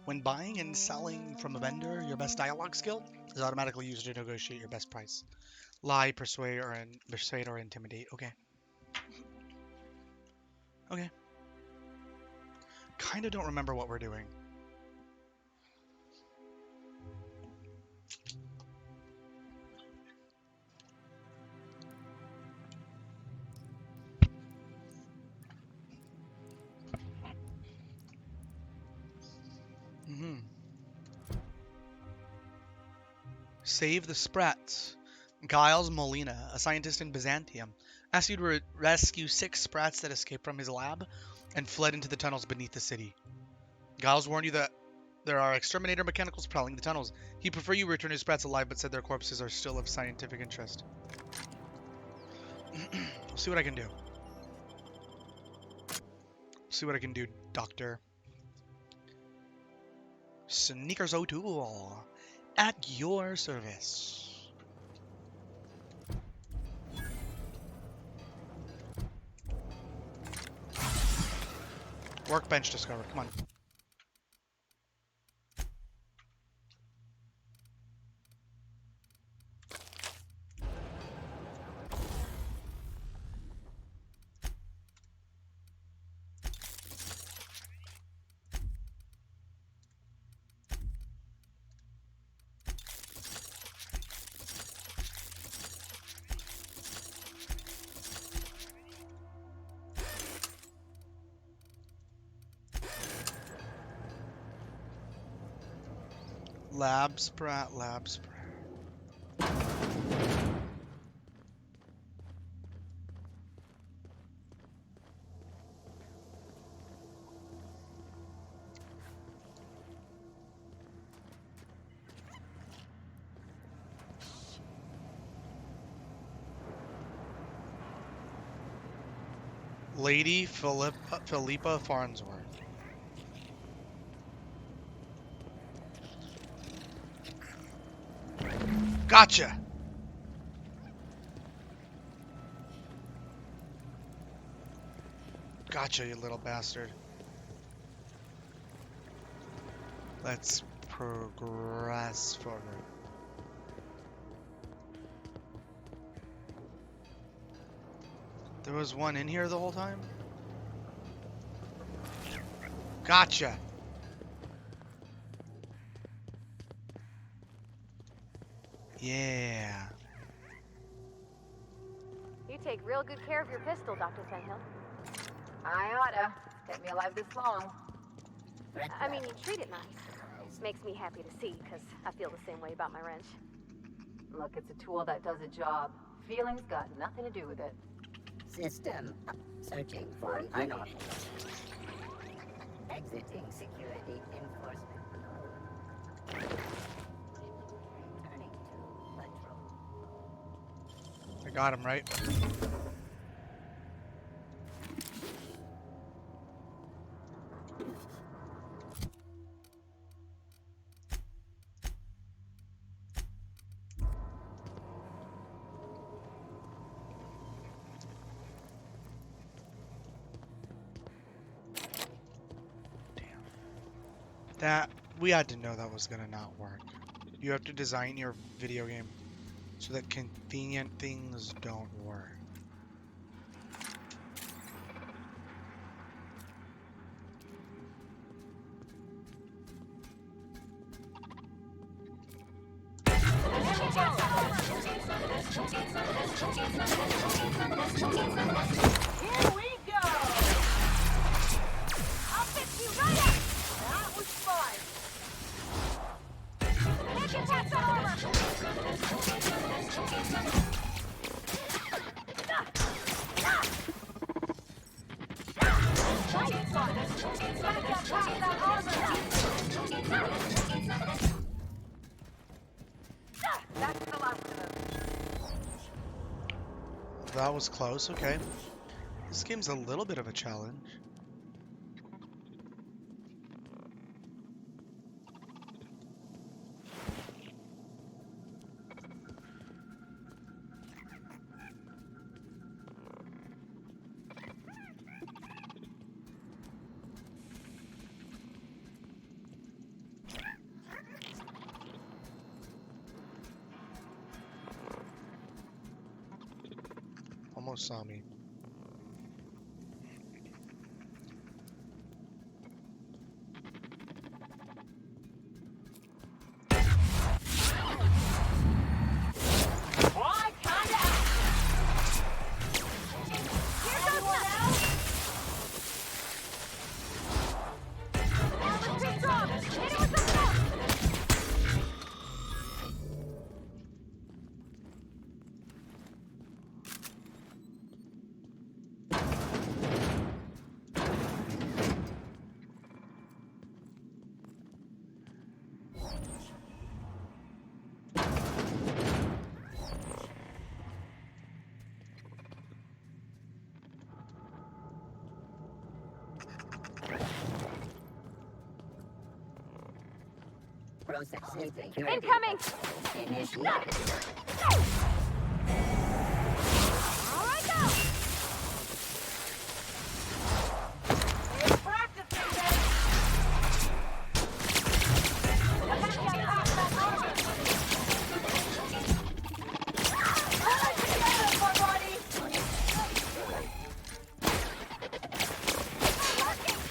When buying and selling from a vendor, your best dialogue skill is automatically used to negotiate your best price. Lie, persuade or intimidate. Okay. Okay. Kind of don't remember what we're doing. Hmm. Save the Sprats. Giles Molina, a scientist in Byzantium, asked you to rescue 6 Sprats that escaped from his lab and fled into the tunnels beneath the city. Giles warned you that there are exterminator mechanicals prowling the tunnels. He'd prefer you return his Sprats alive, but said their corpses are still of scientific interest. We'll see what I can do. See what I can do, Doctor. Sneakers O'Toole, at your service. Workbench discovered. Come on. Lab Sprat. Lady Philippa Farnsworth. Gotcha! Gotcha, you little bastard. Let's progress forward. There was one in here the whole time? Gotcha! Yeah. You take real good care of your pistol, Dr. Fenhill. I oughta. Kept me alive this long. I mean, you treat it nice. Makes me happy to see, because I feel the same way about my wrench. Look, it's a tool that does a job. Feelings got nothing to do with it. System searching for unknown. Exiting security enforcement. Returning to patrol. I got him, right? That, we had to know that was gonna not work. You have to design your video game so that convenient things don't work. Here we go! I'll fix you right up! That was fun! Make it past the armor! Gotta get past that armor! That's the last of them. That was close, okay. This game's a little bit of a challenge. almost saw me. Processing security. Incoming! Initiate. All right, go!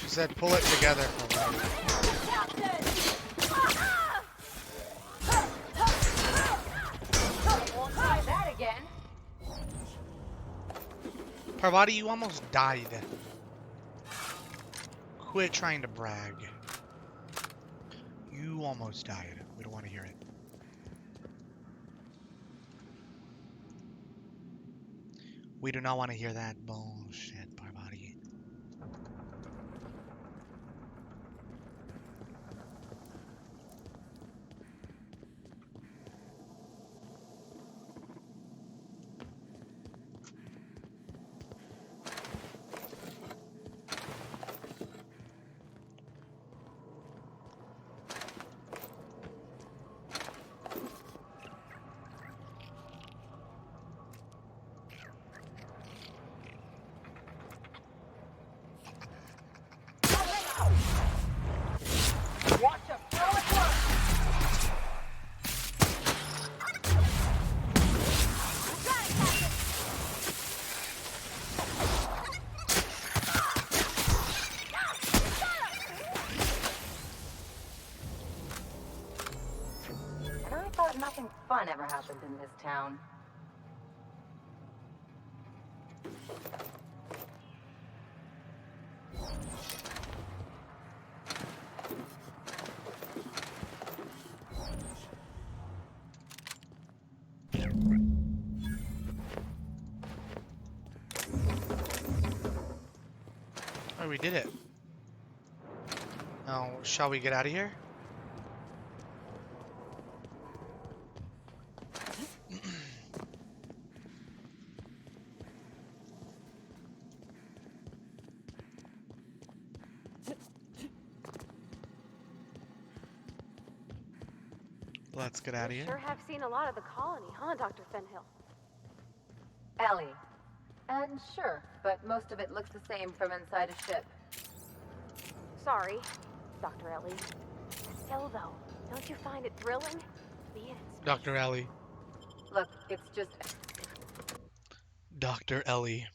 She said pull it together for me. Parvati, you almost died. Quit trying to brag. You almost died. We don't want to hear it. We do not want to hear that bullshit, Parvati. Nothing fun ever happened in this town. Oh, we did it. Now, shall we get out of here? Let's get out of You here. sure have seen a lot of the colony, huh, Dr. Fenhill? Ellie. And sure, but most of it looks the same from inside a ship. Sorry, Dr. Ellie. Still, though, don't you find it thrilling? Being in space. Dr. Ellie. Look, it's just... Dr. Ellie.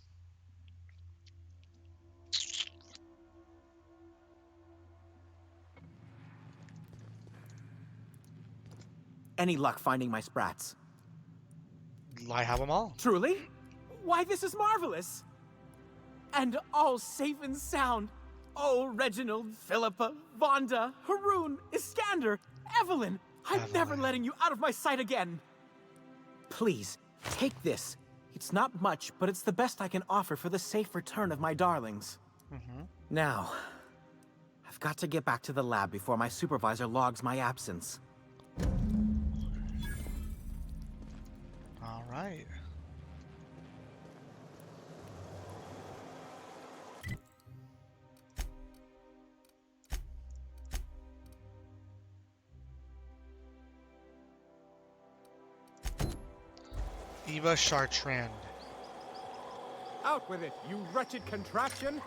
Any luck finding my sprats? I have them all. Truly? Why, this is marvelous! And all safe and sound. Oh, Reginald, Philippa, Vonda, Haroon, Iskander, Evelyn! I'm never Evelyn. letting you out of my sight again! Please, take this. It's not much, but it's the best I can offer for the safe return of my darlings. Now, I've got to get back to the lab before my supervisor logs my absence. All right. Eva Chartrand. Out with it, you wretched contraption!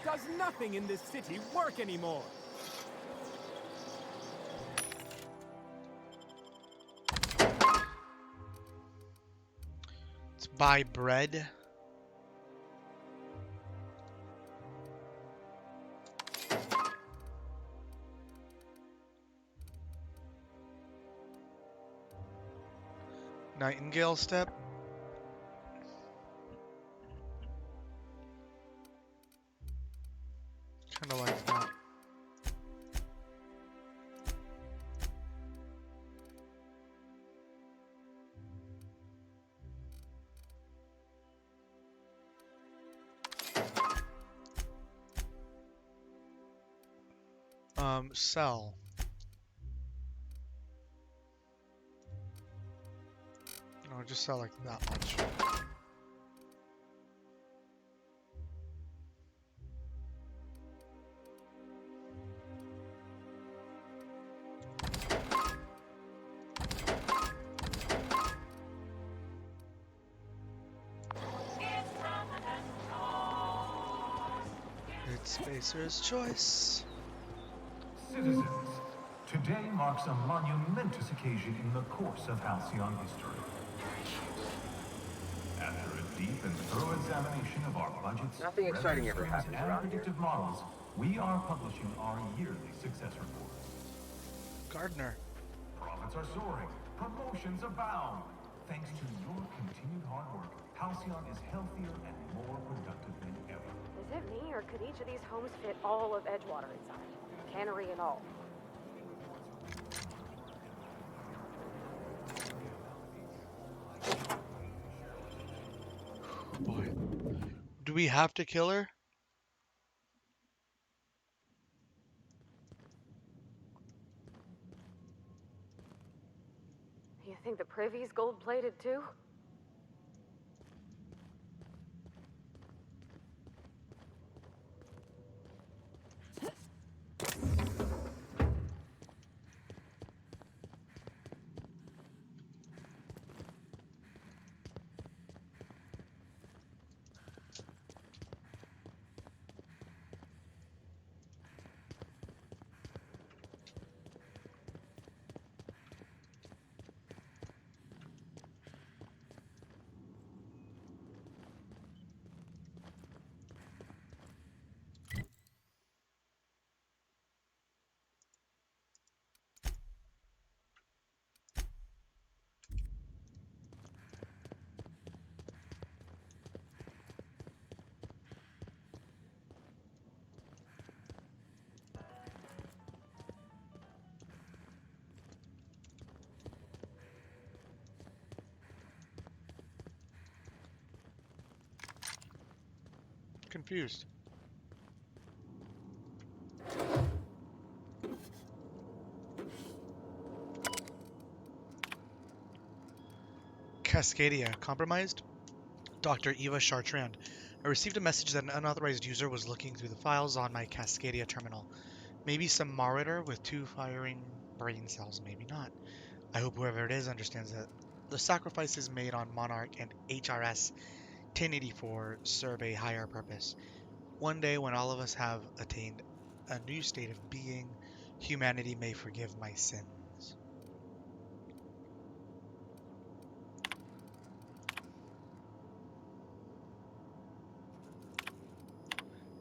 Does nothing in this city work anymore? Let's buy bread. Nightingale step. Kind of like that. Sell. No, just sell like that much. It's Spacer's choice. Citizens, today marks a monumentous occasion in the course of Halcyon history. After a deep and thorough examination of our budgets, Nothing exciting ever revenue happens streams, and around here. predictive models, we are publishing our yearly success reports. Gardener. Profits are soaring, promotions abound. Thanks to your continued hard work, Halcyon is healthier and more productive than ever. Is it me, or could each of these homes fit all of Edgewater inside? Cannery and all. Boy. Do we have to kill her? You think the privy's gold-plated too? Confused. Cascadia compromised? Dr. Eva Chartrand. I received a message that an unauthorized user was looking through the files on my Cascadia terminal. Maybe some marauder with 2 firing brain cells, maybe not. I hope whoever it is understands that the sacrifices made on Monarch and HRS 1084 serve a higher purpose. One day, when all of us have attained a new state of being, humanity may forgive my sins.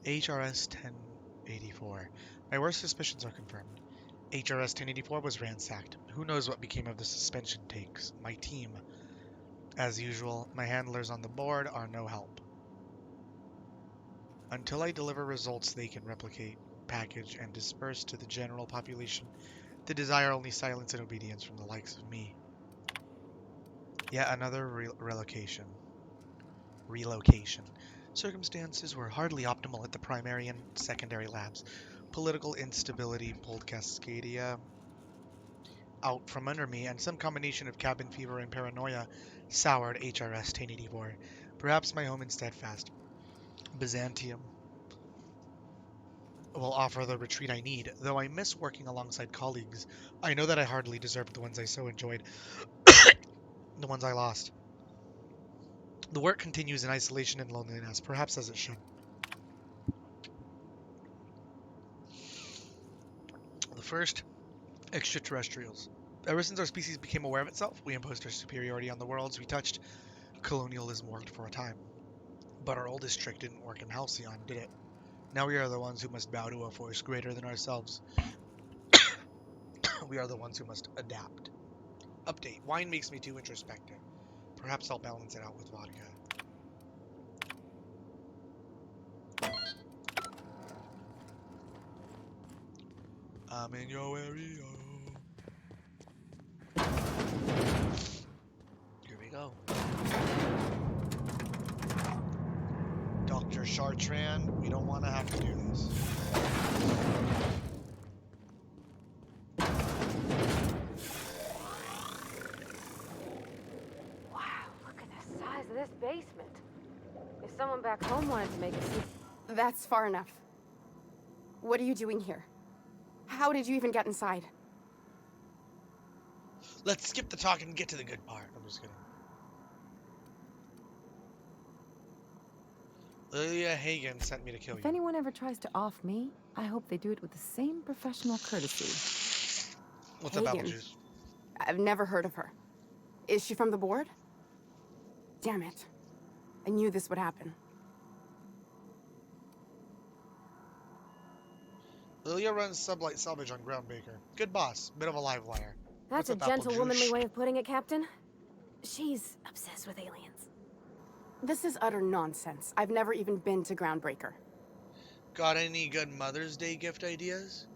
HRS 1084. My worst suspicions are confirmed. HRS 1084 was ransacked. Who knows what became of the suspension tanks? My team. As usual, my handlers on the board are no help. Until I deliver results they can replicate, package, and disperse to the general population, they desire only silence and obedience from the likes of me. Yet another relocation. Circumstances were hardly optimal at the primary and secondary labs. Political instability pulled Cascadia out from under me, and some combination of cabin fever and paranoia soured HRS 1084. Perhaps my home in Steadfast, Byzantium, will offer the retreat I need. Though I miss working alongside colleagues, I know that I hardly deserved the ones I so enjoyed, the ones I lost. The work continues in isolation and loneliness, perhaps as it should. The first, extraterrestrials. Ever since our species became aware of itself, we imposed our superiority on the worlds we touched. Colonialism worked for a time. But our oldest trick didn't work in Halcyon, did it? Now we are the ones who must bow to a force greater than ourselves. We are the ones who must adapt. Update. Wine makes me too introspective. Perhaps I'll balance it out with vodka. I'm in your area. Here we go. Dr. Chartrand, we don't want to have to do this. Wow, look at the size of this basement. If someone back home wanted to make a scene... That's far enough. What are you doing here? How did you even get inside? Let's skip the talk and get to the good part. I'm just kidding. Lilia Hagen sent me to kill If you. anyone ever tries to off me, I hope they do it with the same professional courtesy. What's up, apple Hagen. juice? I've never heard of her. Is she from the board? Damn it. I knew this would happen. Lilia runs sublight salvage on Groundbreaker. Good boss, bit of a live wire. That's What's a up, apple gentle, juice? womanly way of putting it, Captain. She's obsessed with aliens. This is utter nonsense. I've never even been to Groundbreaker. Got any good Mother's Day gift ideas?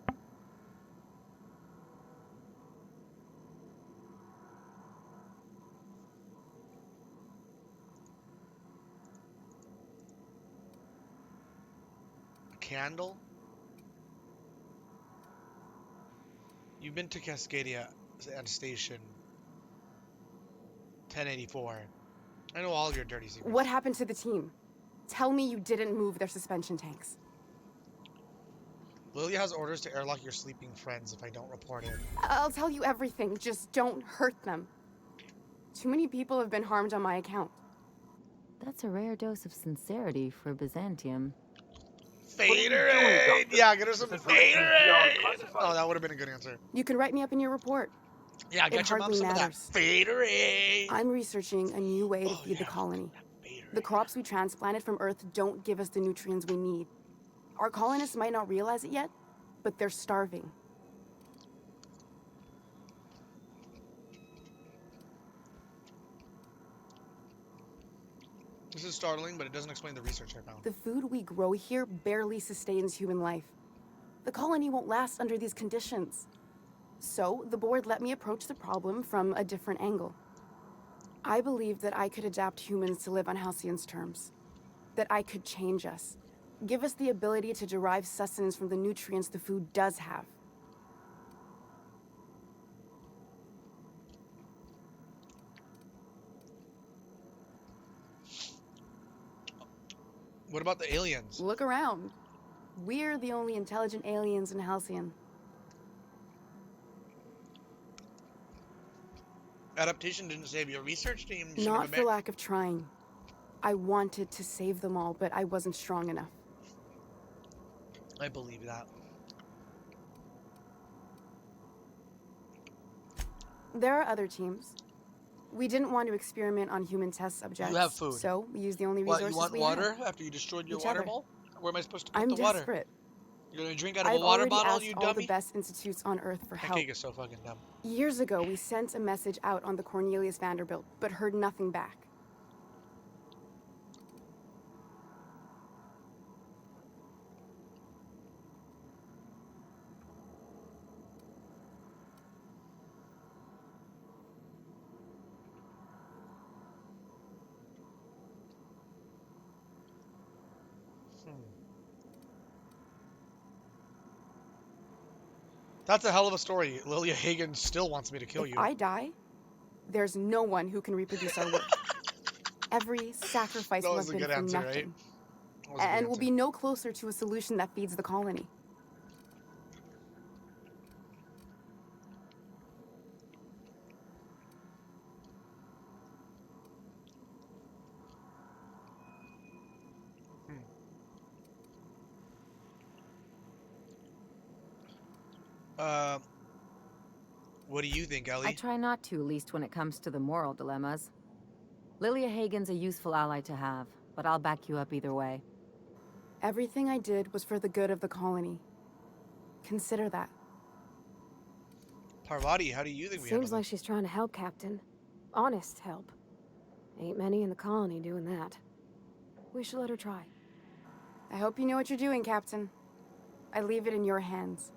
A candle? You've been to Cascadia and Station 1084. I know all your dirty secrets. What happened to the team? Tell me you didn't move their suspension tanks. Lilia has orders to airlock your sleeping friends if I don't report it. I'll tell you everything, just don't hurt them. Too many people have been harmed on my account. That's a rare dose of sincerity for Byzantium. Faderade! Yeah, get her some Faderade! Oh, that would have been a good answer. You can write me up in your report. Yeah, It get your mom hardly some of that matters. Faderade! I'm researching a new way to Oh, feed the yeah, colony. Faderade. The crops we transplanted from Earth don't give us the nutrients we need. Our colonists might not realize it yet, but they're starving. This is startling, but it doesn't explain the research I found. The food we grow here barely sustains human life. The colony won't last under these conditions. So, the board let me approach the problem from a different angle. I believed that I could adapt humans to live on Halcyon's terms. That I could change us. Give us the ability to derive sustenance from the nutrients the food does have. What about the aliens? Look around. We're the only intelligent aliens in Halcyon. Adaptation didn't save your research team. You should Not have for been- lack of trying. I wanted to save them all, but I wasn't strong enough. I believe that. There are other teams. We didn't want to experiment on human test subjects. You have food. So we used the only What, resources you want we water had. after you destroyed your Each water other. bowl? Where am I supposed to put I'm the water? desperate. You're gonna drink out of I've a water already bottle, asked you all the dummy? best institutes on Earth for That help. cake is so fucking dumb. Years ago, we sent a message out on the Cornelius Vanderbilt, but heard nothing back. That's a hell of a story. Lilia Hagen still wants me to kill If you. I die, there's no one who can reproduce our work. Every sacrifice That will was have a been good for answer, right? nothing. That was a good And we'll answer. be no closer to a solution that feeds the colony. What do you think, Ellie? I try not to, least when it comes to the moral dilemmas. Lilia Hagen's a useful ally to have, but I'll back you up either way. Everything I did was for the good of the colony. Consider that. Parvati, how do you think we handle Seems like this? she's trying to help, Captain. Honest help. Ain't many in the colony doing that. We should let her try. I hope you know what you're doing, Captain. I leave it in your hands.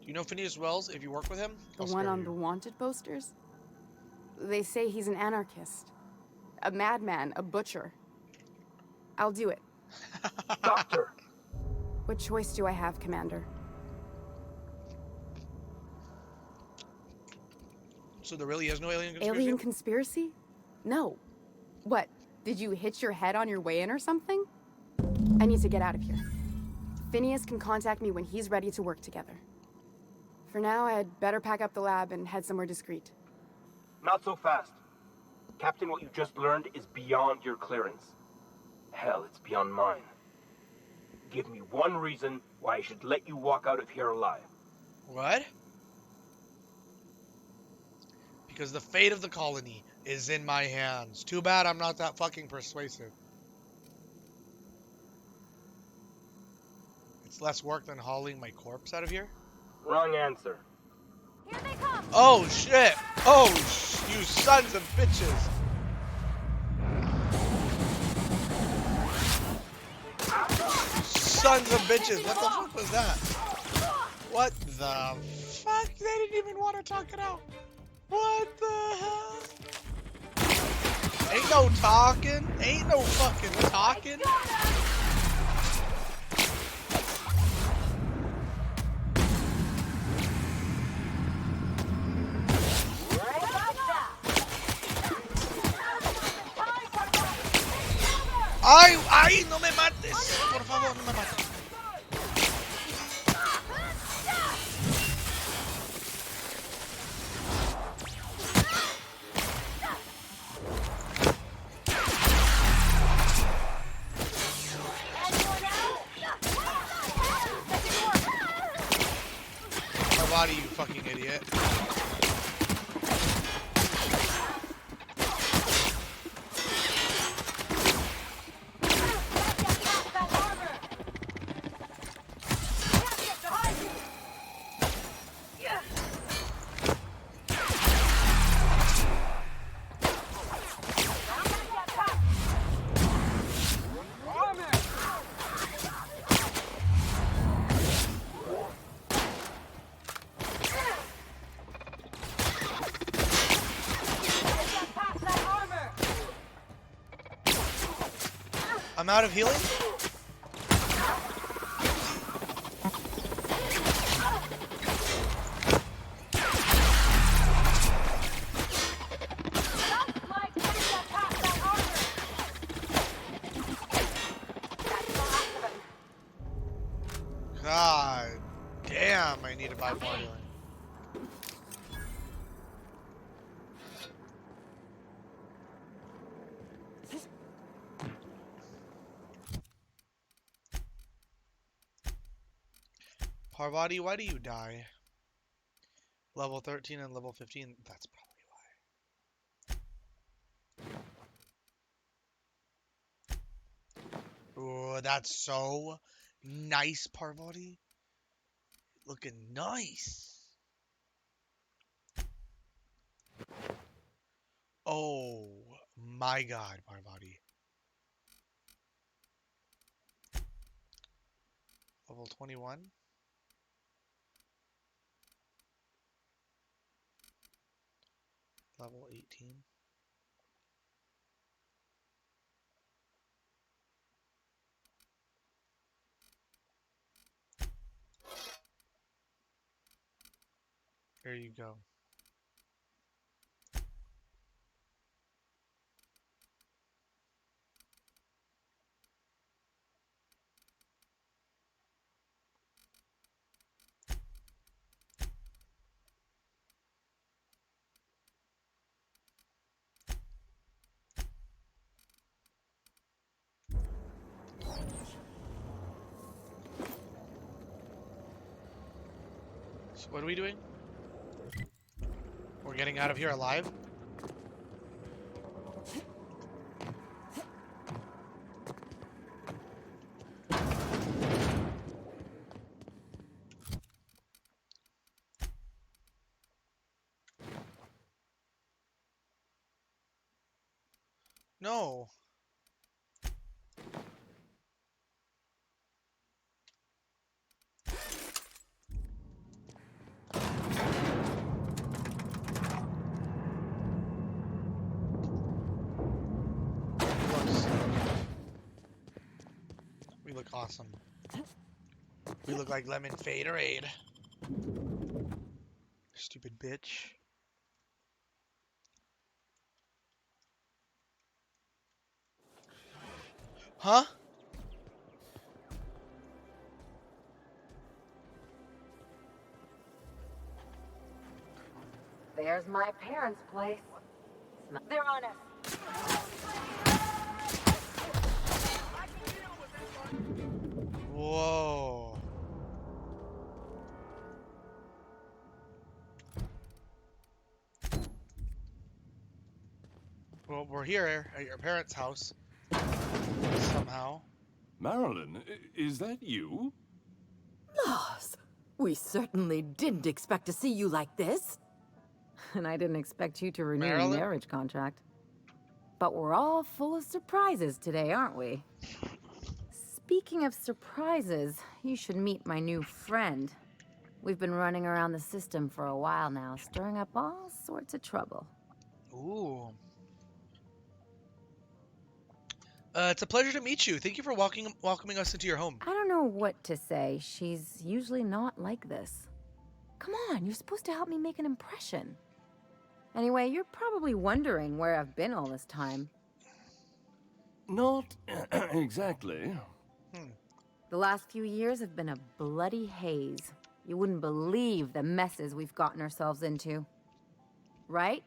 Do you know Phineas Wells? If you work with him, The I'll one spare on you. the wanted posters? They say he's an anarchist. A madman, a butcher. I'll do it. Doctor! What choice do I have, Commander? So there really is no alien conspiracy? Alien conspiracy? No. What? Did you hit your head on your way in or something? I need to get out of here. Phineas can contact me when he's ready to work together. For now, I'd better pack up the lab and head somewhere discreet. Not so fast. Captain, what you just learned is beyond your clearance. Hell, it's beyond mine. Give me one reason why I should let you walk out of here alive. What? Because the fate of the colony is in my hands. Too bad I'm not that fucking persuasive. It's less work than hauling my corpse out of here? Wrong answer. Here they come! Oh shit! Oh, you sons of bitches! Sons of bitches! What the fuck was that? What the fuck? They didn't even want to talk it out. What the hell? Ain't no talking. Ain't no fucking talking. ¡Ay! ¡No me mates! Por favor, no me mates. My body, you fucking idiot. I'm out of healing? God damn, I need to buy more healing. Parvati, why do you die? Level 13 and level 15, that's probably why. Ooh, that's so nice, Parvati. Looking nice. Oh my god, Parvati. Level 21. Level 18. There you go. So what are we doing? We're getting out of here alive? No. We look awesome. We look like lemon faderade. Stupid bitch. Huh? There's my parents' place. They're on us. Whoa. Well, we're here at your parents' house. Somehow. Marilyn, is that you? Loss! We certainly didn't expect to see you like this. And I didn't expect you to renew Marilyn? a marriage contract. But we're all full of surprises today, aren't we? Speaking of surprises, you should meet my new friend. We've been running around the system for a while now, stirring up all sorts of trouble. Ooh. It's a pleasure to meet you. Thank you for welcoming us into your home. I don't know what to say. She's usually not like this. Come on, you're supposed to help me make an impression. Anyway, you're probably wondering where I've been all this time. Not exactly. The last few years have been a bloody haze. You wouldn't believe the messes we've gotten ourselves into. Right?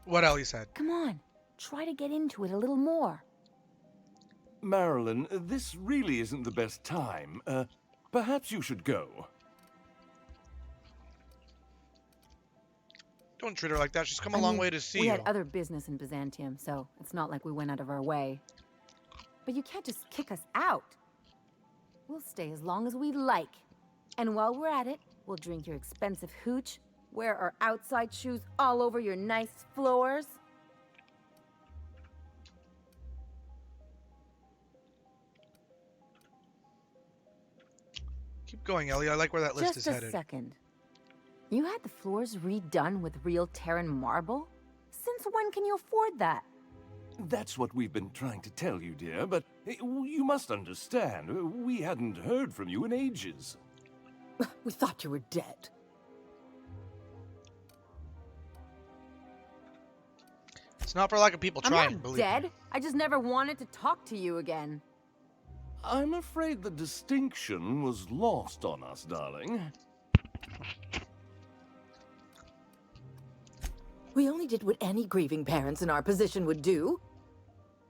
What Ellie said. Come on, try to get into it a little more. Marilyn, this really isn't the best time. Perhaps you should go. Don't treat her like that. She's come a long way to see we you. had other business in Byzantium, so it's not like we went out of our way. But you can't just kick us out. We'll stay as long as we like. And while we're at it, we'll drink your expensive hooch, wear our outside shoes all over your nice floors. Keep going, Ellie. I like where that list is headed. Just a second. You had the floors redone with real Terran marble? Since when can you afford that? That's what we've been trying to tell you, dear, but you must understand, we hadn't heard from you in ages. We thought you were dead. It's not for lack of people trying, I'm not believe dead. me. I just never wanted to talk to you again. I'm afraid the distinction was lost on us, darling. We only did what any grieving parents in our position would do.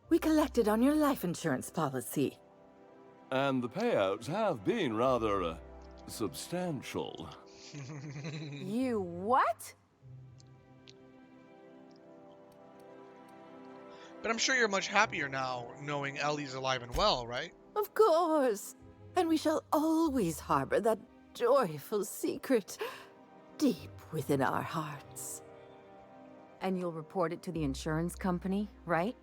We collected on your life insurance policy. And the payouts have been rather, substantial. You what? But I'm sure you're much happier now knowing Ellie's alive and well, right? Of course. And we shall always harbor that joyful secret deep within our hearts. And you'll report it to the insurance company, right?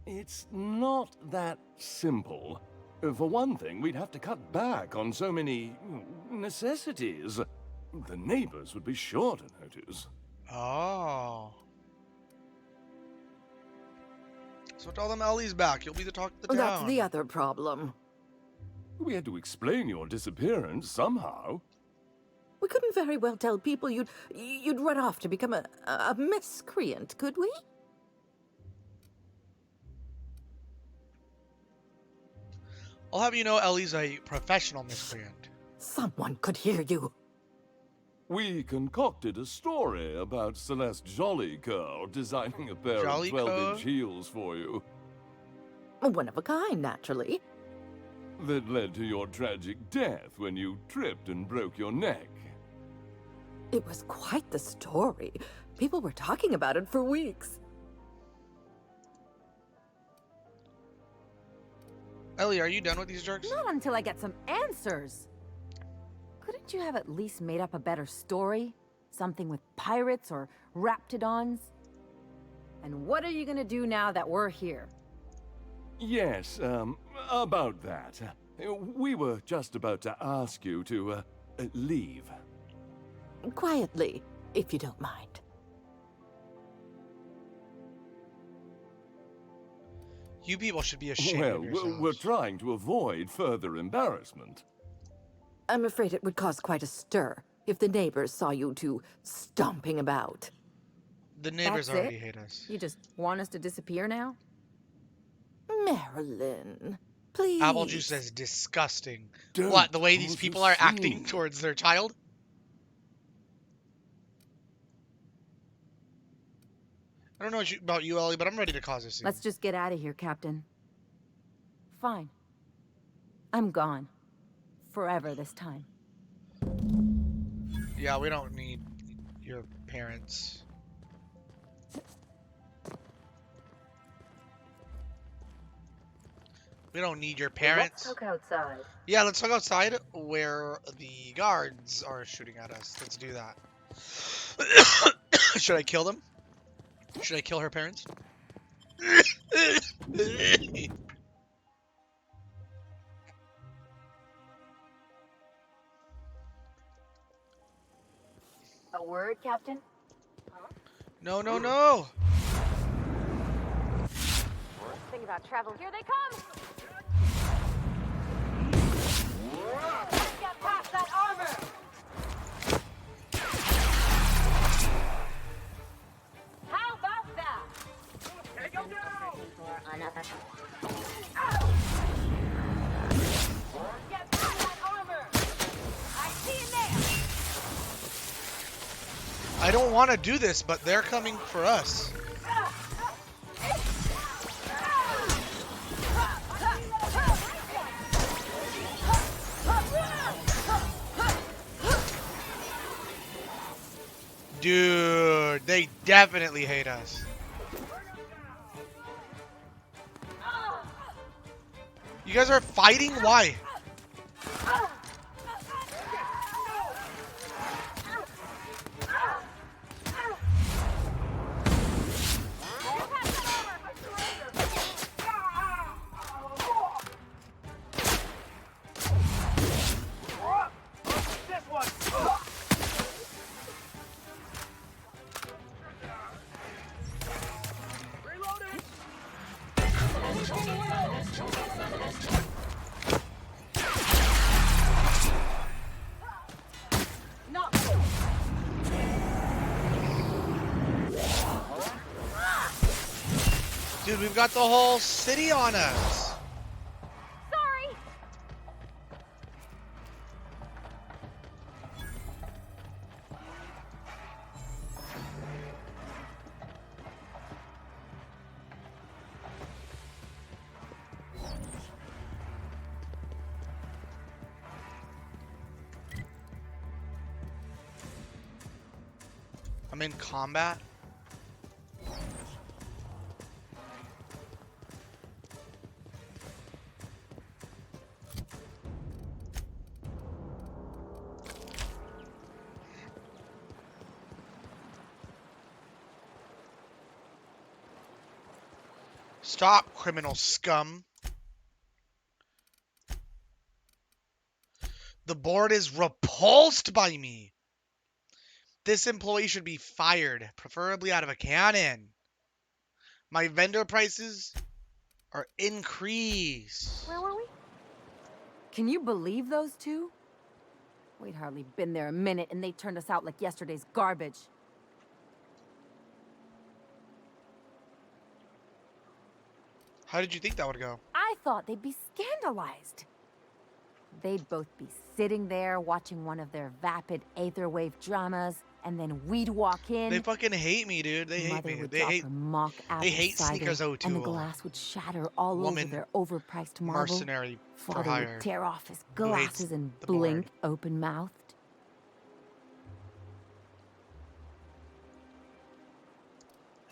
It's not that simple. For one thing, we'd have to cut back on so many necessities. The neighbors would be sure to notice. Oh. So tell them Ellie's back. You'll be the talk of the town. That's the other problem. We had to explain your disappearance somehow. We couldn't very well tell people you'd run off to become a miscreant, could we? I'll have you know Ellie's a professional miscreant. Someone could hear you. We concocted a story about Celeste Jollycurl designing a pair of Jollycurl? 12-inch heels for you. One of a kind, naturally. That led to your tragic death when you tripped and broke your neck. It was quite the story. People were talking about it for weeks. Ellie, are you done with these jerks? Not until I get some answers. Couldn't you have at least made up a better story? Something with pirates or raptidons? And what are you gonna do now that we're here? Yes, about that. We were just about to ask you to, leave. Quietly, if you don't mind. You people should be ashamed Well, of yourselves. we're trying to avoid further embarrassment. I'm afraid it would cause quite a stir if the neighbors saw you two stomping about. The neighbors That's already it? hate us. You just want us to disappear now? Marilyn, please. Apple juice is disgusting. Don't What, the way these cause a people are acting scene. towards their child? I don't know about you, Ellie, but I'm ready to cause a scene. Let's just get out of here, Captain. Fine. I'm gone. Forever this time. Yeah, we don't need your parents. We don't need your parents. Let's look outside. Yeah, let's look outside where the guards are shooting at us. Let's do that. Should I kill them? Should I kill her parents? A word, Captain? Huh? No. Think about travel. Here they come! Get past that armor! How about that? Take him down! For another. Get past that armor! I see you there! I don't want to do this, but they're coming for us. Dude, they definitely hate us. You guys are fighting? Why? Dude, we've got the whole city on us. Sorry! I'm in combat. Stop, criminal scum. The board is repulsed by me. This employee should be fired, preferably out of a cannon. My vendor prices are increased. Where were we? Can you believe those two? We'd hardly been there a minute and they turned us out like yesterday's garbage. How did you think that would go? I thought they'd be scandalized. They'd both be sitting there watching one of their vapid aetherwave dramas, and then we'd walk in. They fucking hate me, dude. They hate Mother me. would They drop hate her mock they hate apple cider, Sneakers O'Toole. and the glass would shatter all over Woman their overpriced marble. mercenary for Father hire. would tear off his who hates glasses and the blink board. open-mouthed.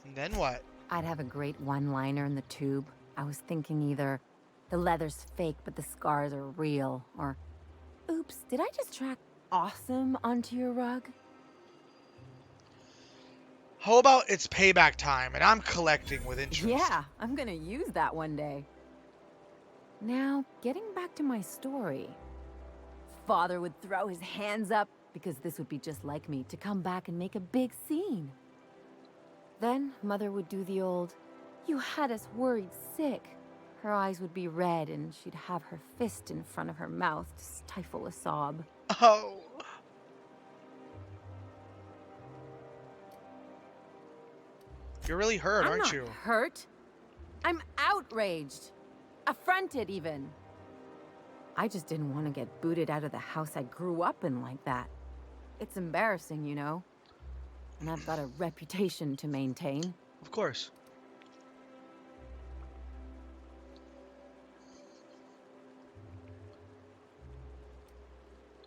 And then what? I'd have a great one-liner in the tube. I was thinking either the leather's fake but the scars are real, or oops, did I just track awesome onto your rug? How about it's payback time and I'm collecting with interest? Yeah, I'm gonna use that one day. Now, getting back to my story. Father would throw his hands up because this would be just like me to come back and make a big scene. Then Mother would do the old, "You had us worried sick." Her eyes would be red and she'd have her fist in front of her mouth to stifle a sob. Oh. You're really hurt, aren't you? I'm not hurt. I'm outraged. Affronted, even. I just didn't want to get booted out of the house I grew up in like that. It's embarrassing, you know? And I've got a reputation to maintain. Of course.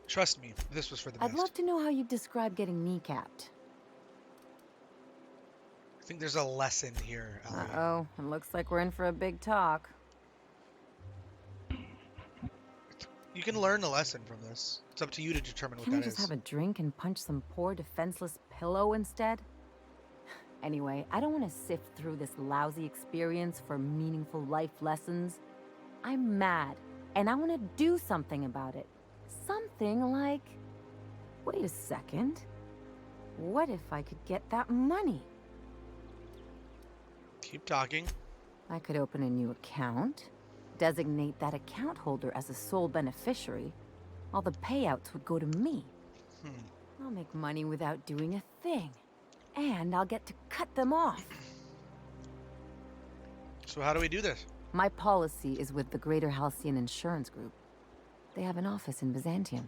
Trust me, this was for the best. I'd love to know how you describe getting kneecapped. I think there's a lesson here, Ellie. Uh-oh, it looks like we're in for a big talk. You can learn a lesson from this. It's up to you to determine what Can I that just is. have a drink and punch some poor defenseless pillow instead? Anyway, I don't want to sift through this lousy experience for meaningful life lessons. I'm mad, and I want to do something about it. Something like... Wait a second. What if I could get that money? Keep talking. I could open a new account, designate that account holder as a sole beneficiary. All the payouts would go to me. I'll make money without doing a thing. And I'll get to cut them off. So how do we do this? My policy is with the Greater Halcyon Insurance Group. They have an office in Byzantium.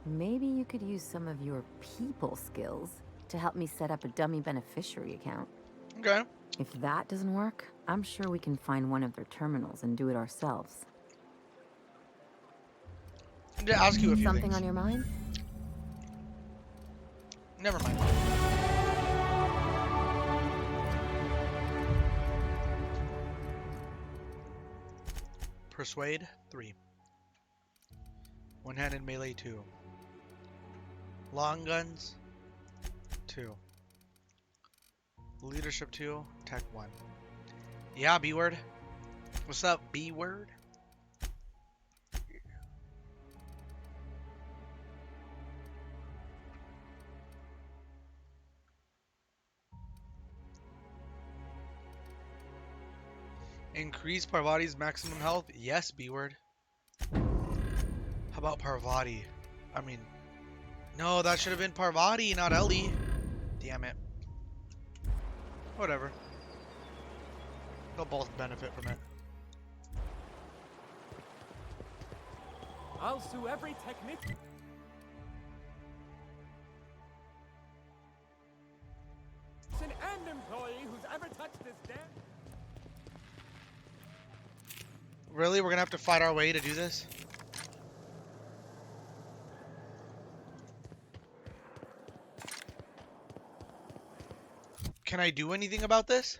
Maybe you could use some of your people skills to help me set up a dummy beneficiary account. Okay. If that doesn't work, I'm sure we can find one of their terminals and do it ourselves. I'm gonna ask you a few Something things. on your mind? Never mind. Persuade 3. One-handed melee 2. Long guns 2. Leadership 2. Tech 1. Yeah, B-word. What's up, B-word? Increase Parvati's maximum health? Yes, B-word. How about Parvati? I mean, no, that should have been Parvati, not Ellie. Damn it. Whatever. They'll both benefit from it. I'll sue every technician and employee who's ever touched this damn... Really? We're gonna have to fight our way to do this? Can I do anything about this?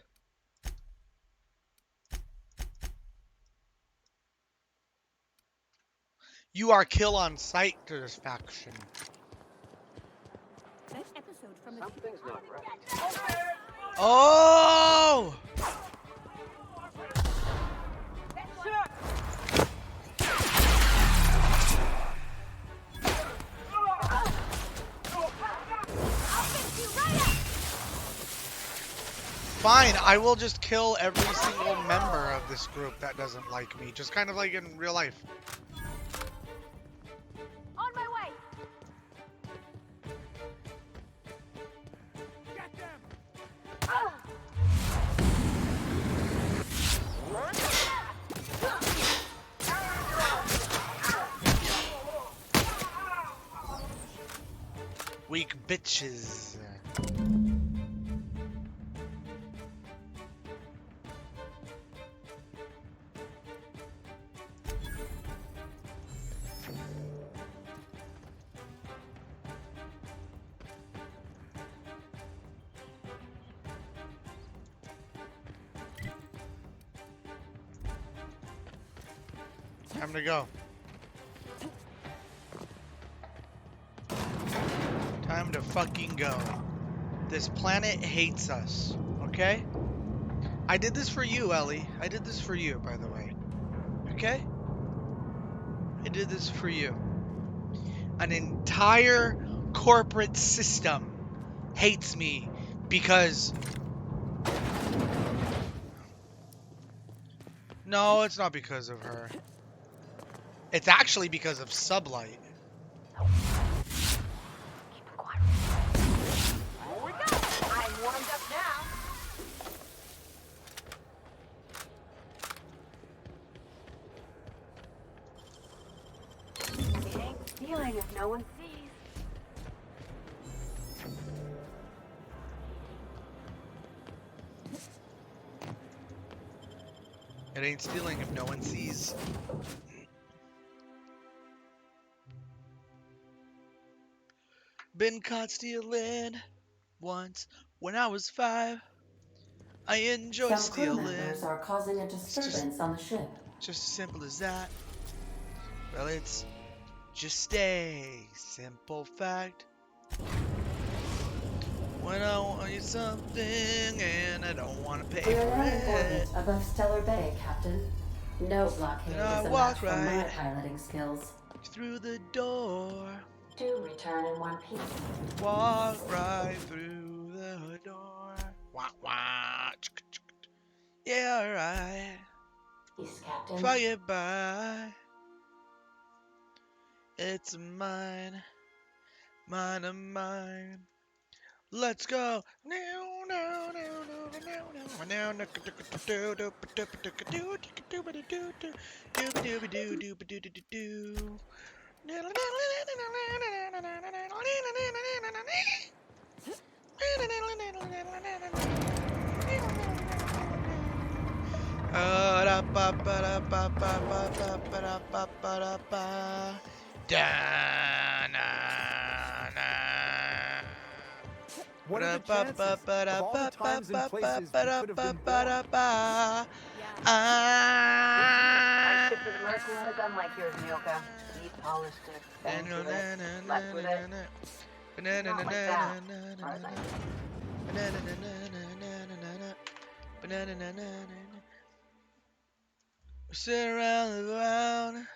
You are kill on sight satisfaction. Something's not right. Oh! Fine, I will just kill every single member of this group that doesn't like me. Just kind of like in real life. On my way. Get them! Weak bitches. Time to go. fucking go. This planet hates us, okay? I did this for you, Ellie. I did this for you, by the way. Okay? I did this for you. An entire corporate system hates me because... No, it's not because of her. It's actually because of Sublight. Keep it quiet. Here we go. I'm warmed up now. It ain't stealing if no one sees. It ain't stealing if no one sees. Been caught stealing once when I was 5. I enjoy Some crew stealing. members are causing a disturbance on the ship. Just as simple as that. Well, it's just a simple fact. When I want something and I don't want to pay We are for now in it. orbit above Stellar Bay, Captain. No blockade is I a walk match for my right piloting skills. through the door. Do return in one piece. Walk right through the door. Wah, wah. Yeah, alright. Yes, Captain. Fly it by. It's mine. Mine of mine. Let's go. What are the chances of all the times and places we could have been born? I shipped with a Mercury on a gun like yours, Mioka. He polished it, banged with it, slept with it. Not like that, as far as I know. We sit around the ground.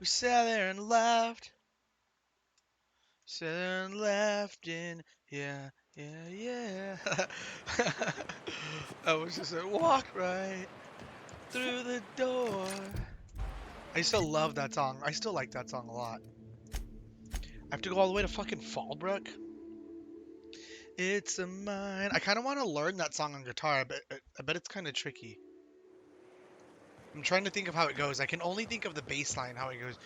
We sat there and laughed. Sat there and laughed and yeah. I was just a walk right through the door. I used to love that song. I still like that song a lot. I have to go all the way to fucking Fallbrook. It's a mine. I kind of want to learn that song on guitar, but I bet it's kind of tricky. I'm trying to think of how it goes. I can only think of the bass line, how it goes.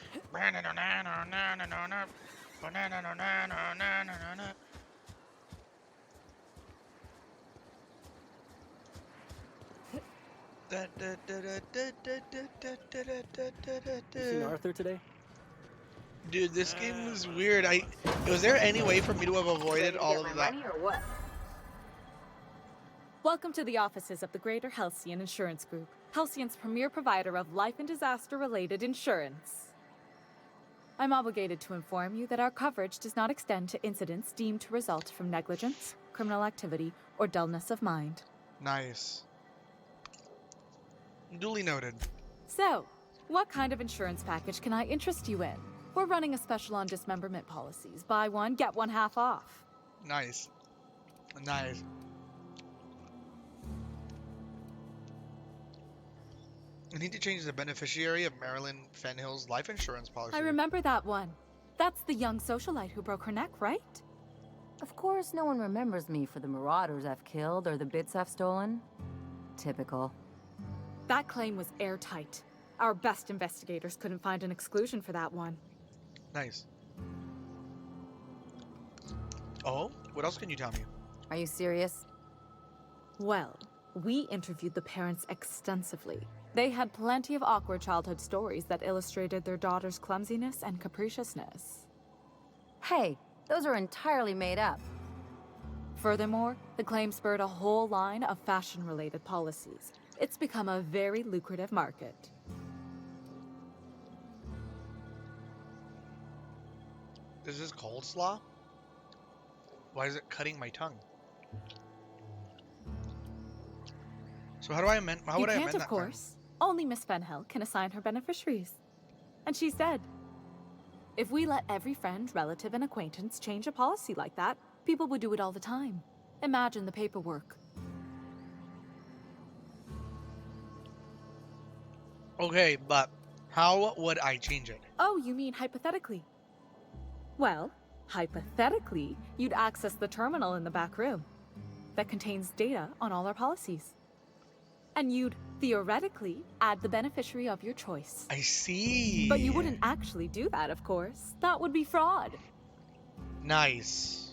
You seen Arthur today? Dude, this game was weird. Was there any way for me to have avoided all of that? Money or what? Welcome to the offices of the Greater Halcyon Insurance Group, Halcyon's premier provider of life and disaster-related insurance. I'm obligated to inform you that our coverage does not extend to incidents deemed to result from negligence, criminal activity, or dullness of mind. Nice. Duly noted. So, what kind of insurance package can I interest you in? We're running a special on dismemberment policies. Buy one, get one half off. Nice. Nice. I need to change the beneficiary of Marilyn Fenhill's life insurance policy. I remember that one. That's the young socialite who broke her neck, right? Of course, no one remembers me for the marauders I've killed or the bits I've stolen. Typical. That claim was airtight. Our best investigators couldn't find an exclusion for that one. Nice. Oh, what else can you tell me? Are you serious? Well, we interviewed the parents extensively. They had plenty of awkward childhood stories that illustrated their daughter's clumsiness and capriciousness. Hey, those are entirely made up. Furthermore, the claim spurred a whole line of fashion-related policies. It's become a very lucrative market. Is this coleslaw? Why is it cutting my tongue? So how would I amend You can't, that of course. Only Miss Fenhill can assign her beneficiaries. And she's dead. If we let every friend, relative, and acquaintance change a policy like that, people would do it all the time. Imagine the paperwork. Okay, but how would I change it? Oh, you mean hypothetically? Well, hypothetically, you'd access the terminal in the back room that contains data on all our policies. And you'd, theoretically, add the beneficiary of your choice. I see. But you wouldn't actually do that, of course. That would be fraud. Nice.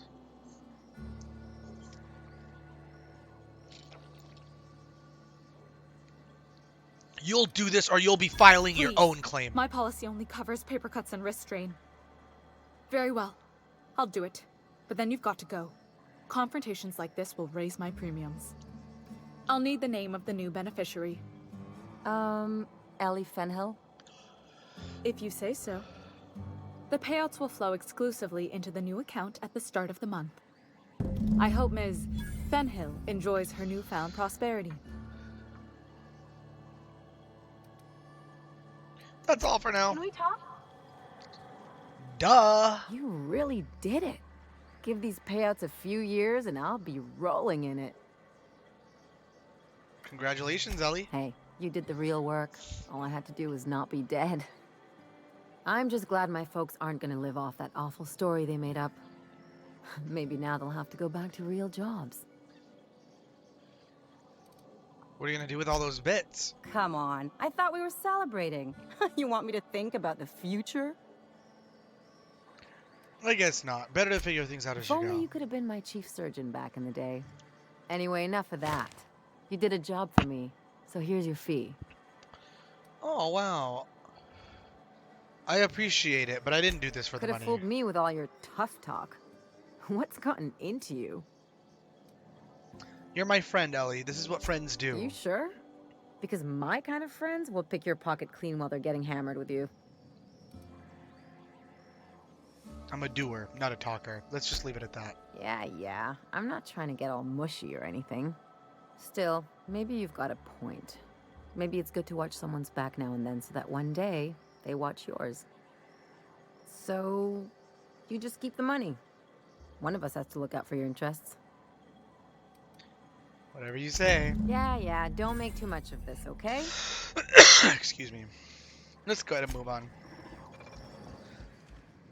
You'll do this or you'll be filing your Please. own claim. My policy only covers paper cuts and wrist strain. Very well. I'll do it. But then you've got to go. Confrontations like this will raise my premiums. I'll need the name of the new beneficiary. Ellie Fenhill? If you say so. The payouts will flow exclusively into the new account at the start of the month. I hope Ms. Fenhill enjoys her newfound prosperity. That's all for now. Can we talk? Duh. You really did it. Give these payouts a few years and I'll be rolling in it. Congratulations, Ellie. Hey, you did the real work. All I had to do was not be dead. I'm just glad my folks aren't gonna live off that awful story they made up. Maybe now they'll have to go back to real jobs. What are you gonna do with all those bits? Come on, I thought we were celebrating. You want me to think about the future? I guess not. Better to figure things out as If you only go. you could have been my chief surgeon back in the day. Anyway, enough of that. You did a job for me, so here's your fee. Oh, wow. I appreciate it, but I didn't do this for Could the have money. fooled me with all your tough talk. What's gotten into you? You're my friend, Ellie. This is what friends do. You sure? Because my kind of friends will pick your pocket clean while they're getting hammered with you. I'm a doer, not a talker. Let's just leave it at that. Yeah. I'm not trying to get all mushy or anything. Still, maybe you've got a point. Maybe it's good to watch someone's back now and then so that one day they watch yours. So, you just keep the money. One of us has to look out for your interests. Whatever you say. Yeah, don't make too much of this, okay? Excuse me. Let's go ahead and move on.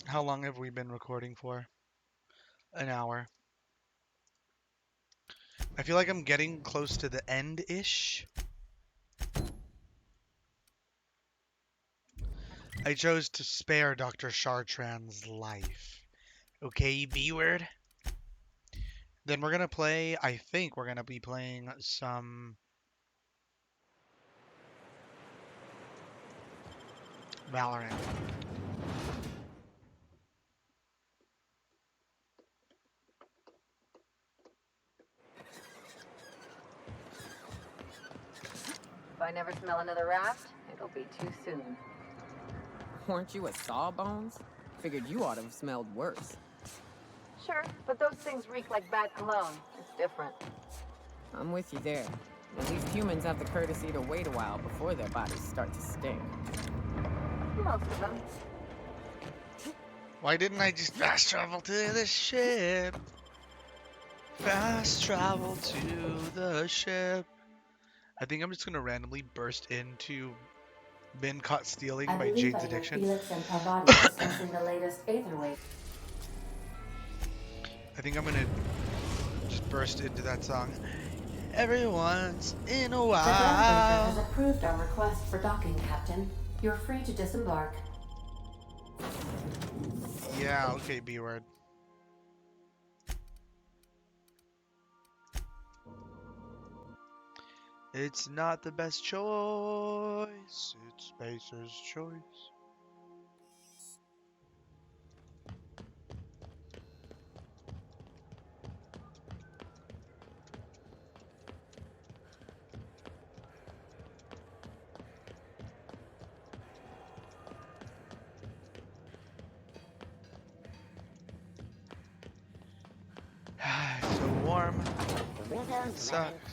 How long have we been recording for? An hour. I feel like I'm getting close to the end-ish. I chose to spare Dr. Chartrand's life. Okay, B-word? Then we're gonna play, I think we're gonna be playing some Valorant. If I never smell another raft, it'll be too soon. Weren't you a Sawbones? Figured you ought to have smelled worse. Sure, but those things reek like bad cologne. It's different. I'm with you there. At least humans have the courtesy to wait a while before their bodies start to stink. Most of them. Why didn't I just fast travel to the ship? Fast travel to the ship. I think I'm just gonna randomly burst into Been Caught Stealing by Jade's Addiction. Felix and Parvati discussing the latest Aetherwave. I think I'm gonna just burst into that song. Every once in a The Groundbreaker while. has approved our request for docking, Captain. You're free to disembark. Yeah, okay, B-word. It's not the best choice, it's Spacer's choice. warm. It sucks.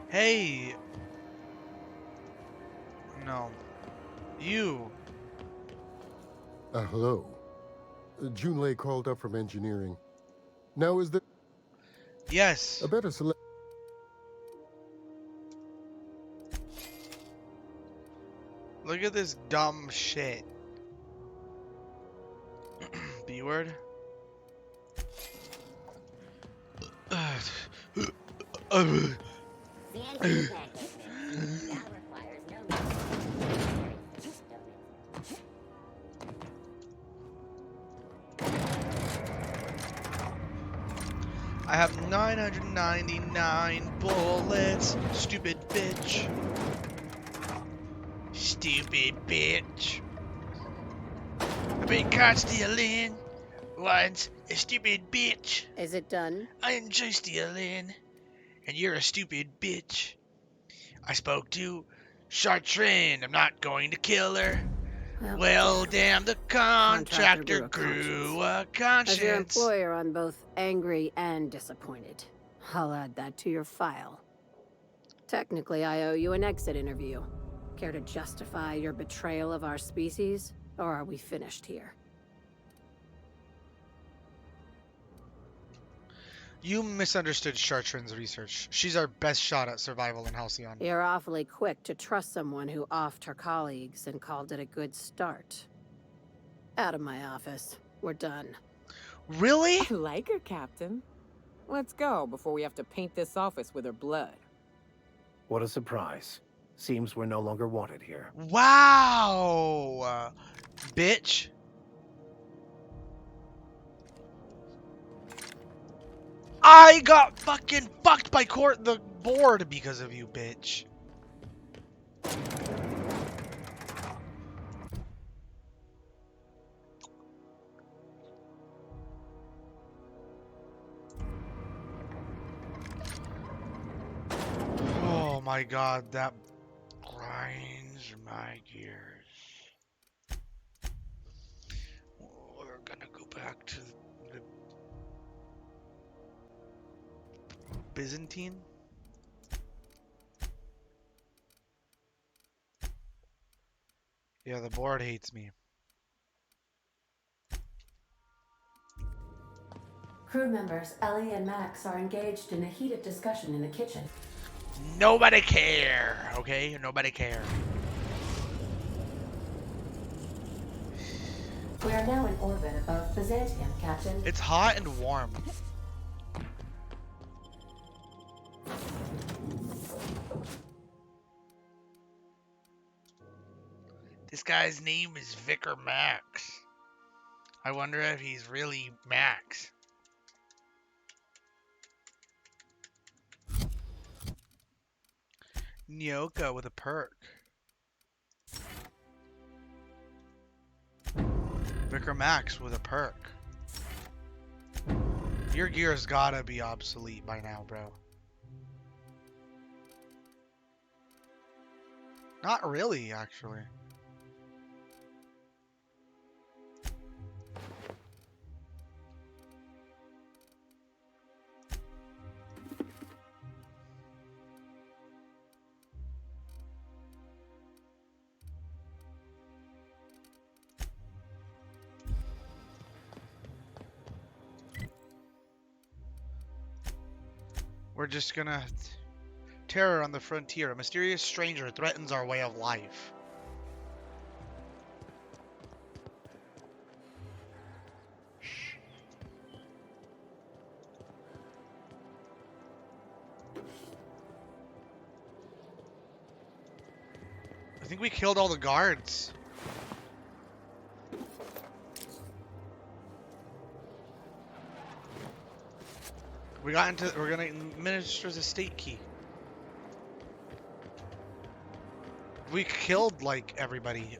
Hey! No. You! Hello. Junlei called up from engineering. Now is the... Yes. A better select... Look at this dumb shit. B word? I have 999 bullets. Stupid bitch. Stupid bitch. I've been caught stealing once. A stupid bitch. Is it done? I enjoy stealing. And you're a stupid bitch. I spoke to Chartrain. I'm not going to kill her. Well, damn, the contractor grew a conscience. As your employer, I'm both angry and disappointed. I'll add that to your file. Technically, I owe you an exit interview. Care to justify your betrayal of our species, or are we finished here? You misunderstood Chartrain's research. She's our best shot at survival in Halcyon. You're awfully quick to trust someone who offed her colleagues and called it a good start. Out of my office. We're done. Really? I like her, Captain. Let's go before we have to paint this office with her blood. What a surprise. Seems we're no longer wanted here. Wow! Bitch. I got fucking fucked by the board because of you, bitch. Oh my god, that grinds my gears. We're gonna go back to the Byzantine. Yeah, the board hates me. Crew members Ellie and Max are engaged in a heated discussion in the kitchen. Nobody care, okay? Nobody care. We are now in orbit above Byzantium, Captain. It's hot and warm. This guy's name is Vicar Max. I wonder if he's really Max. Nyoka with a perk. Vicar Max with a perk. Your gear's gotta be obsolete by now, bro. Not really, actually. We're just gonna... Terror on the frontier. A mysterious stranger threatens our way of life. I think we killed all the guards. We're gonna administer the state key. We killed, like, everybody.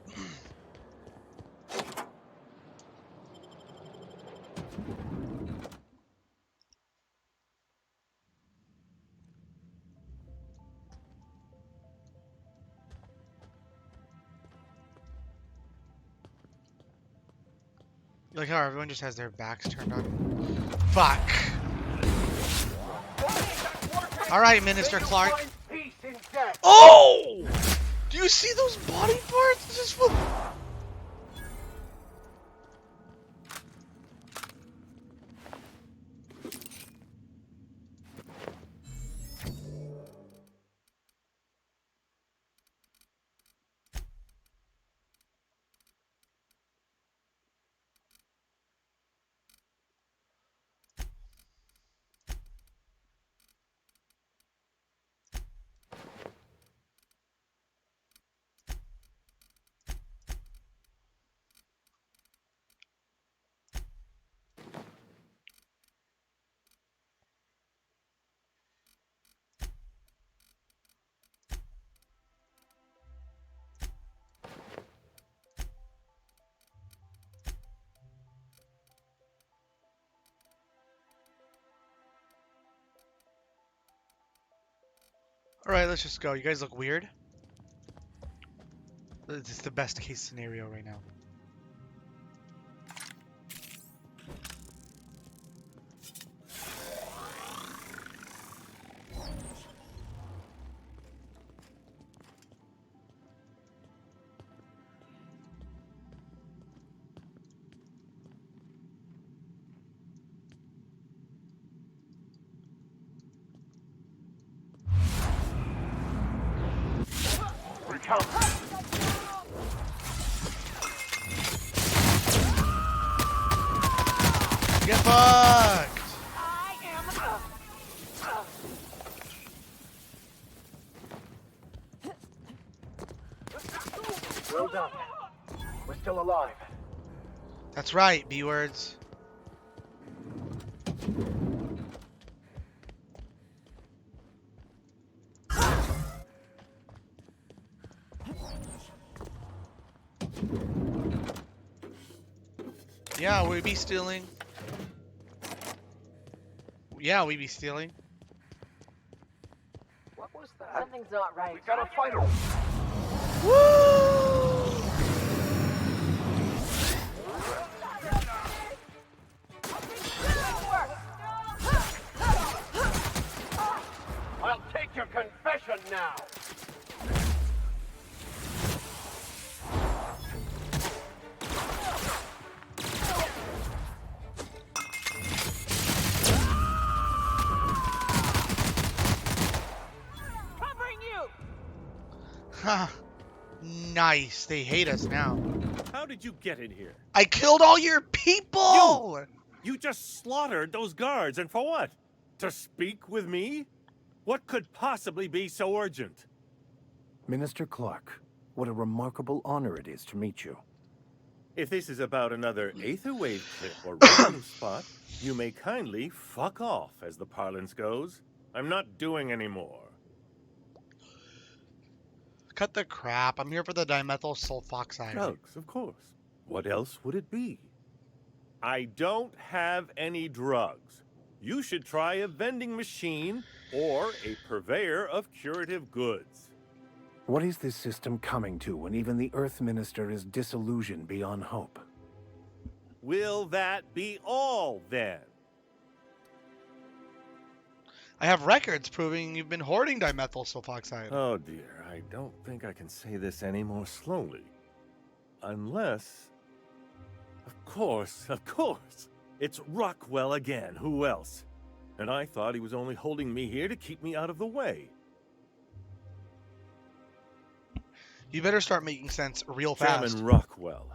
Like how everyone just has their backs turned on. Fuck. Alright, Minister Clark. Oh! Do you see those body parts? Just full. Alright, let's just go. You guys look weird. This is the best case scenario right now. Get fucked! Well done. We're still alive. That's right, B-words. Yeah, we be stealing. Yeah, we be stealing. What was that? Something's not right. We gotta fight him. Woo! I'll take your confession now. Ha! Nice. They hate us now. How did you get in here? I killed all your people! You just slaughtered those guards, and for what? To speak with me? What could possibly be so urgent? Minister Clark, what a remarkable honor it is to meet you. If this is about another Aetherwave clip or radio spot, you may kindly fuck off, as the parlance goes. I'm not doing any more. Cut the crap. I'm here for the dimethyl sulfoxide. Drugs, of course. What else would it be? I don't have any drugs. You should try a vending machine or a purveyor of curative goods. What is this system coming to when even the Earth Minister is disillusioned beyond hope? Will that be all, then? I have records proving you've been hoarding dimethyl sulfoxide. Oh dear, I don't think I can say this any more slowly. Unless... Of course. It's Rockwell again. Who else? And I thought he was only holding me here to keep me out of the way. You better start making sense real fast. Chairman Rockwell.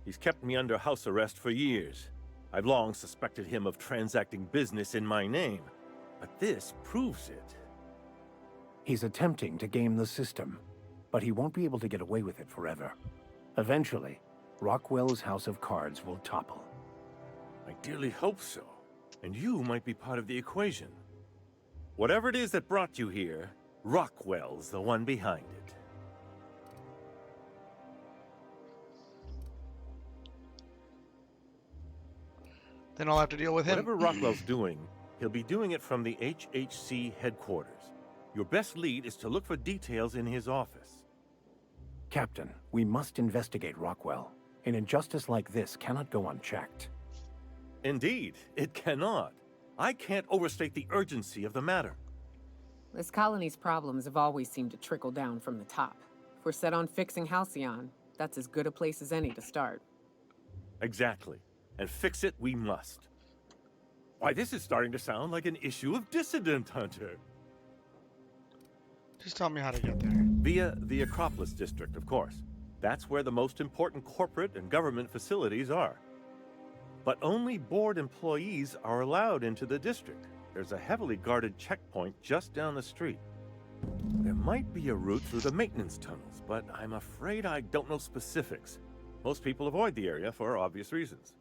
He's kept me under house arrest for years. I've long suspected him of transacting business in my name. But this proves it. He's attempting to game the system, but he won't be able to get away with it forever. Eventually, Rockwell's house of cards will topple. I dearly hope so. And you might be part of the equation. Whatever it is that brought you here, Rockwell's the one behind it. Then I'll have to deal with him. Whatever Rockwell's doing, he'll be doing it from the HHC headquarters. Your best lead is to look for details in his office. Captain, we must investigate Rockwell. An injustice like this cannot go unchecked. Indeed, it cannot. I can't overstate the urgency of the matter. This colony's problems have always seemed to trickle down from the top. If we're set on fixing Halcyon, that's as good a place as any to start. Exactly. And fix it we must. Why, this is starting to sound like an issue of Dissident Hunter. Just tell me how to get there. Via the Acropolis District, of course. That's where the most important corporate and government facilities are. But only board employees are allowed into the district. There's a heavily guarded checkpoint just down the street. There might be a route through the maintenance tunnels, but I'm afraid I don't know specifics. Most people avoid the area for obvious reasons.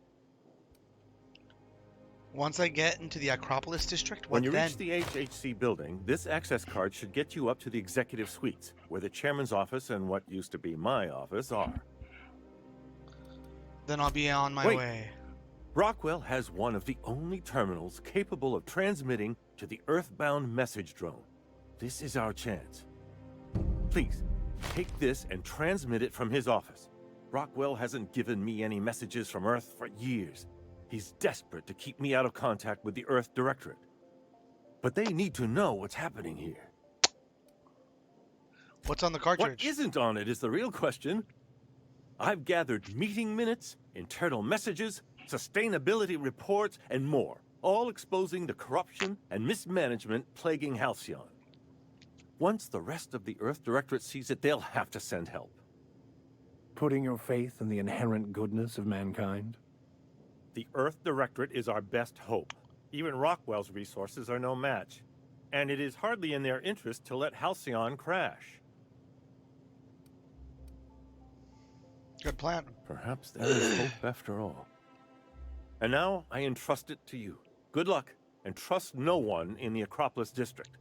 Once I get into the Acropolis District, what when you then? reach the HHC building, this access card should get you up to the executive suites, where the chairman's office and what used to be my office are. Then I'll be on my way. Rockwell has one of the only terminals capable of transmitting to the Earthbound message drone. This is our chance. Please, take this and transmit it from his office. Rockwell hasn't given me any messages from Earth for years. He's desperate to keep me out of contact with the Earth Directorate. But they need to know what's happening here. What's on the cartridge? What isn't on it is the real question. I've gathered meeting minutes, internal messages, sustainability reports, and more, all exposing the corruption and mismanagement plaguing Halcyon. Once the rest of the Earth Directorate sees it, they'll have to send help. Putting your faith in the inherent goodness of mankind? The Earth Directorate is our best hope. Even Rockwell's resources are no match. And it is hardly in their interest to let Halcyon crash. Good plan. Perhaps there is hope after all. And now I entrust it to you. Good luck, and trust no one in the Acropolis District.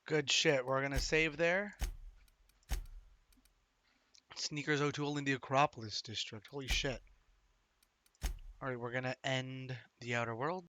Good shit. We're gonna save there. Sneakers O'Toole in the Acropolis District. Holy shit. Alright, we're gonna end the Outer World.